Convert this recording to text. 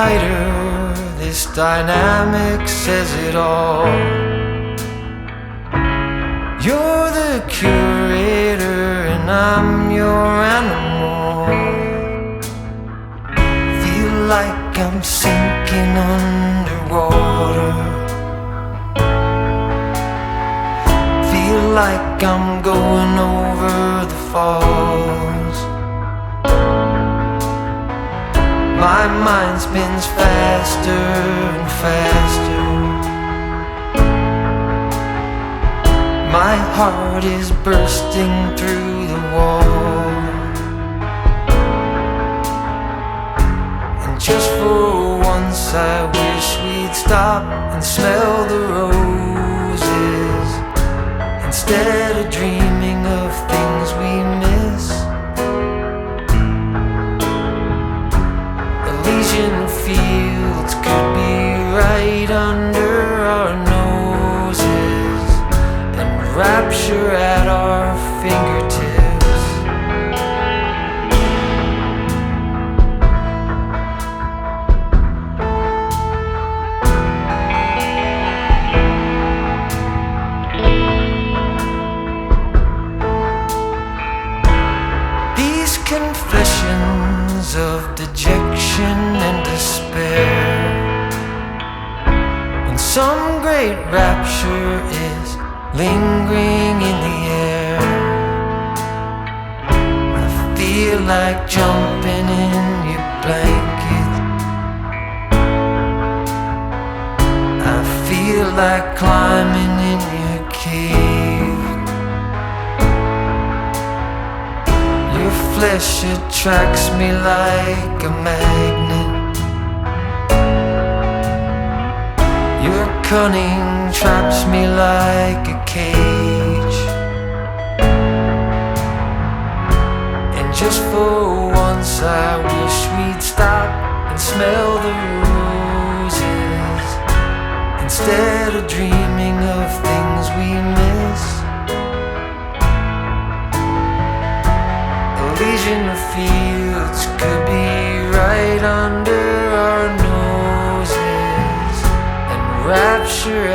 tighter, this dynamic says it all. You're the curator and I'm your animal. Feel like I'm sinking underwater. Feel like I'm going over the falls. My mind spins faster and faster. My heart is bursting through the wall. And just for once I wish we'd stop and smell the roses, instead of dreaming of things we miss. Elysian fields could be right under our noses, and rapture at our fingertips. These confessions of dejection and despair, when some great rapture is lingering in the air, I feel like jumping in your blanket. I feel like climbing in your cave. Your flesh attracts me like a magnet. Your cunning traps me like a cage. And just for once I wish we'd stop and smell the roses, instead of dreaming of things we miss. Elysian fields could be right under our noses, and rapture